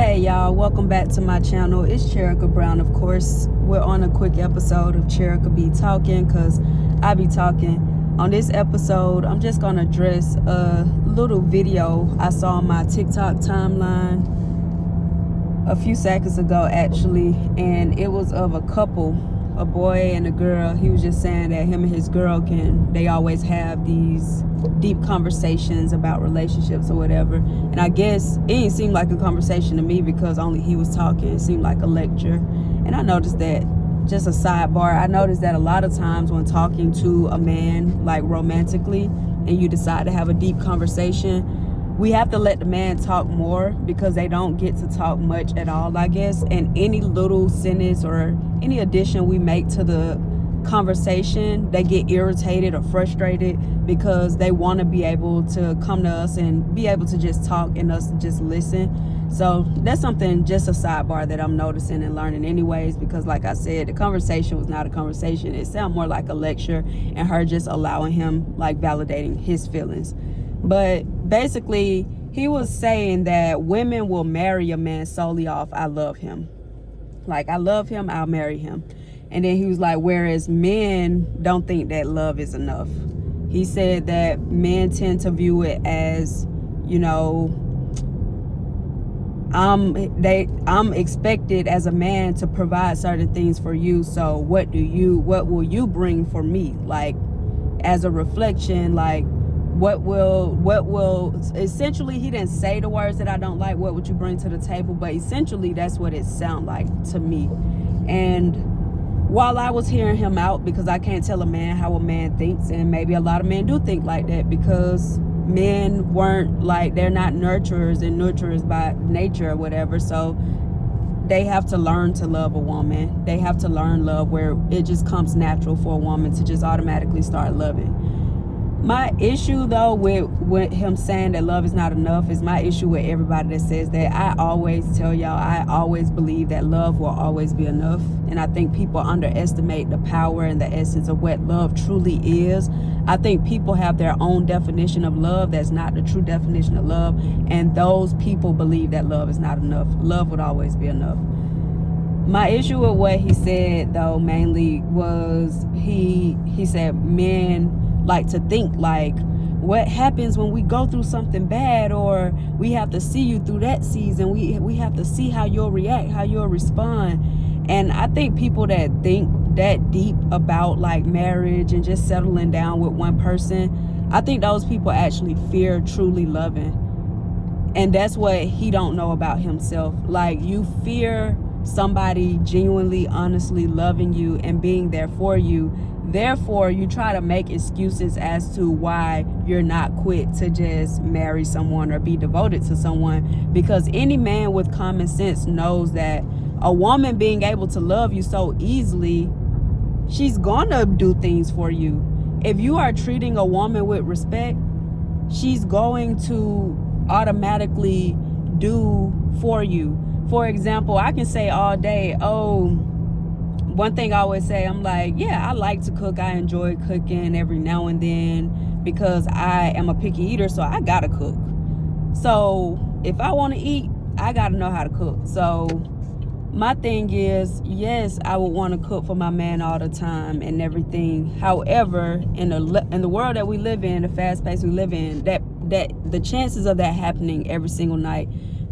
Hey y'all, welcome back to my channel. It's Cherika Brown, of course. We're on a quick episode of Cherika Be Talking because I be talking. On this episode, I'm just gonna address a little video I saw on my TikTok timeline a few seconds ago actually, and it was of a couple, a boy and a girl. He was just saying that him and his girl they always have these deep conversations about relationships or whatever. And I guess it didn't seem like a conversation to me because only he was talking. It seemed like a lecture. And I noticed that, just a sidebar, I noticed that a lot of times when talking to a man, like romantically, and you decide to have a deep conversation, we have to let the man talk more because they don't get to talk much at all, I guess. And any little sentence or any addition we make to the conversation, they get irritated or frustrated because they want to be able to come to us and be able to just talk and us just listen. So that's something, just a sidebar, that I'm noticing and learning anyways, because like I said, the conversation was not a conversation. It sounded more like a lecture and her just allowing him, like, validating his feelings. But basically, he was saying that women will marry a man solely off "I love him." Like, I love him, I'll marry him. And then he was like, whereas men don't think that love is enough. He said that men tend to view it as, you know, I'm expected as a man to provide certain things for you. So what will you bring for me? Like, as a reflection, like, what will essentially, he didn't say the words that I don't like, what would you bring to the table, but essentially that's what it sounded like to me. And while I was hearing him out, because I can't tell a man how a man thinks, and maybe a lot of men do think like that because men weren't, like, they're not nurturers and nurturers by nature or whatever, so they have to learn to love a woman. They have to learn love where it just comes natural for a woman to just automatically start loving. My issue though with him saying that love is not enough is my issue with everybody that says that. I always tell y'all, I always believe that love will always be enough. And I think people underestimate the power and the essence of what love truly is. I think people have their own definition of love that's not the true definition of love. And those people believe that love is not enough. Love would always be enough. My issue with what he said though mainly was he said men like to think like, what happens when we go through something bad, or we have to see you through that season, we have to see how you'll react, how you'll respond. And I think people that think that deep about, like, marriage and just settling down with one person, I think those people actually fear truly loving. And that's what he don't know about himself. Like, you fear somebody genuinely, honestly loving you and being there for you. Therefore, you try to make excuses as to why you're not quit to just marry someone or be devoted to someone. Because any man with common sense knows that a woman being able to love you so easily, she's gonna do things for you. If you are treating a woman with respect, she's going to automatically do for you. For example, I can say all day, one thing I always say, I'm like, yeah, I like to cook. I enjoy cooking every now and then because I am a picky eater, so I gotta cook. So if I want to eat, I gotta know how to cook. So my thing is, yes, I would want to cook for my man all the time and everything. However, in the world that we live in, the fast pace we live in, that the chances of that happening every single night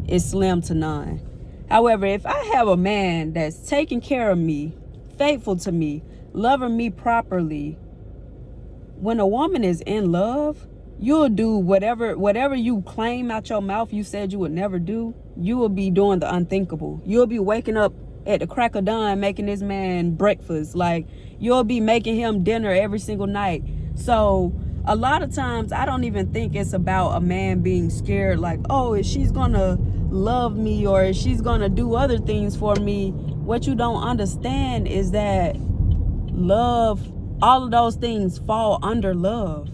is slim to none. However, if I have a man that's taking care of me, faithful to me, loving me properly, when a woman is in love, you'll do whatever you claim out your mouth you said you would never do. You will be doing the unthinkable. You'll be waking up at the crack of dawn making this man breakfast. Like, you'll be making him dinner every single night. So a lot of times I don't even think it's about a man being scared, like, oh, if she's gonna love me or if she's gonna do other things for me. What you don't understand is that love, all of those things fall under love.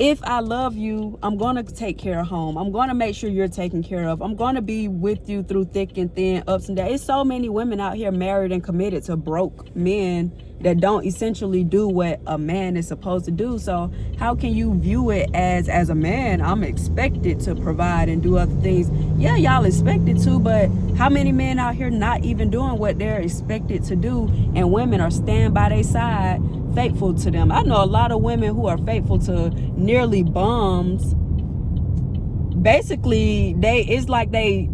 if I love you, I'm going to take care of home. I'm going to make sure you're taken care of. I'm going to be with you through thick and thin, ups and downs. There's so many women out here married and committed to broke men that don't essentially do what a man is supposed to do. So how can you view it as a man, I'm expected to provide and do other things? Yeah, y'all expected to, but how many men out here not even doing what they're expected to do, and women are standing by their side faithful to them? I know a lot of women who are faithful to nearly bums. Basically, it's like they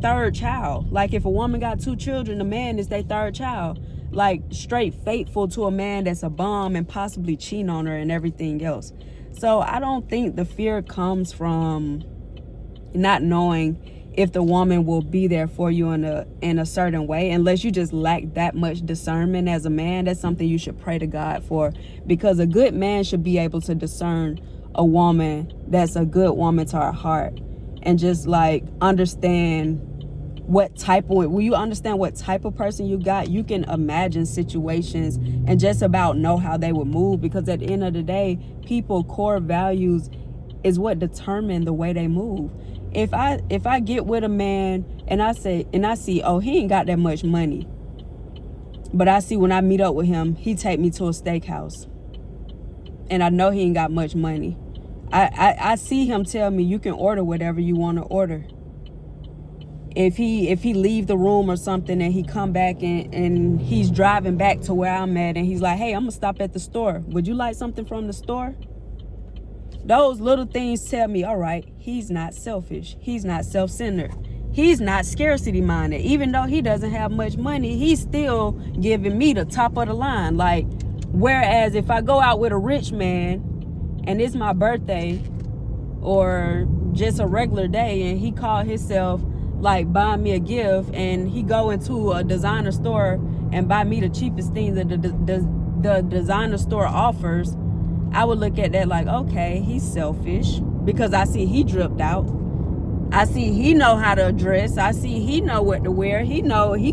third child. Like if a woman got 2 children, the man is their third child. Like straight faithful to a man that's a bum and possibly cheating on her and everything else. So I don't think the fear comes from not knowing if the woman will be there for you in a certain way, unless you just lack that much discernment as a man. That's something you should pray to God for, because a good man should be able to discern a woman that's a good woman to her heart, and just like understand when you understand what type of person you got, you can imagine situations and just about know how they would move, because at the end of the day, people core values is what determine the way they move. If I get with a man and I see, oh, he ain't got that much money, but I see when I meet up with him, he take me to a steakhouse, and I know he ain't got much money. I see him tell me, you can order whatever you want to order. If he leave the room or something and he come back and he's driving back to where I'm at and he's like, hey, I'm gonna stop at the store, would you like something from the store? Those little things tell me, all right, he's not selfish. He's not self-centered. He's not scarcity minded. Even though he doesn't have much money, he's still giving me the top of the line. Like, whereas if I go out with a rich man and it's my birthday or just a regular day and he called himself like buying me a gift, and he go into a designer store and buy me the cheapest things that the designer store offers, I would look at that like, okay, he's selfish, because I see he dripped out. I see he know how to dress. I see he know what to wear. He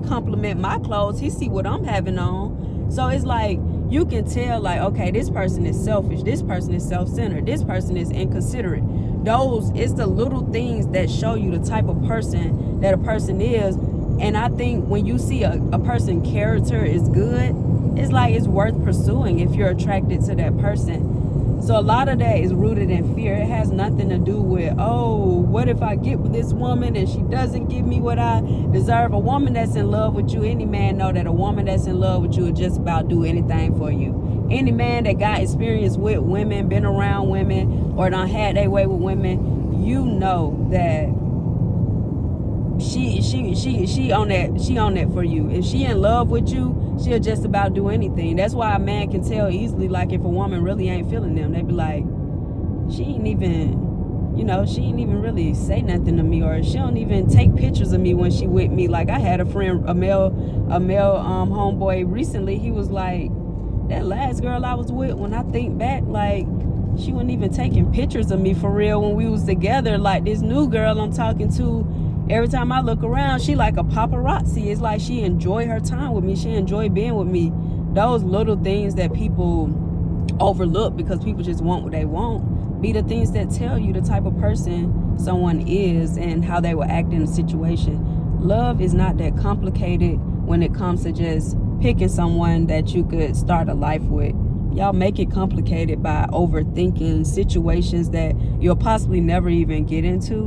compliment my clothes. He see what I'm having on. So it's like, you can tell like, okay, this person is selfish. This person is self-centered. This person is inconsiderate. It's the little things that show you the type of person that a person is. And I think when you see a person's character is good, it's like it's worth pursuing if you're attracted to that person. So a lot of that is rooted in fear. It has nothing to do with, oh, what if I get with this woman and she doesn't give me what I deserve? A woman that's in love with you, any man know that a woman that's in love with you will just about do anything for you. Any man that got experience with women, been around women, or done had their way with women, you know that she on that for you. If she in love with you, she'll just about do anything. That's why a man can tell easily, like if a woman really ain't feeling them, they be like, she ain't even really say nothing to me, or she don't even take pictures of me when she with me. Like I had a friend, a male homeboy recently, he was like, that last girl I was with, when I think back, like she wasn't even taking pictures of me for real when we was together. Like this new girl I'm talking to, every time I look around, she like a paparazzi. It's like she enjoy her time with me. She enjoy being with me. Those little things that people overlook because people just want what they want be the things that tell you the type of person someone is and how they will act in a situation. Love is not that complicated when it comes to just picking someone that you could start a life with. Y'all make it complicated by overthinking situations that you'll possibly never even get into.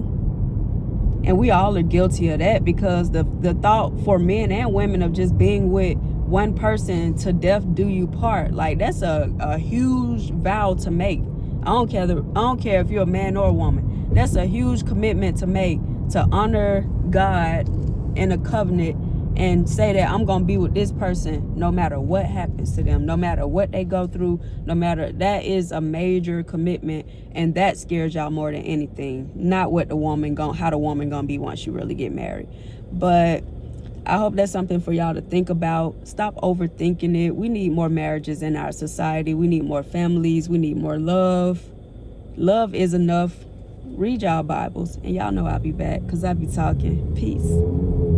And we all are guilty of that, because the thought for men and women of just being with one person to death do you part, like that's a huge vow to make. I don't care if you're a man or a woman. That's a huge commitment to make, to honor God in a covenant and say that I'm gonna be with this person no matter what happens to them, no matter what they go through, that is a major commitment, and that scares y'all more than anything. Not how the woman gonna be once you really get married. But I hope that's something for y'all to think about. Stop overthinking it. We need more marriages in our society. We need more families. We need more love. Love is enough. Read y'all Bibles, and y'all know I'll be back because I be talking. Peace.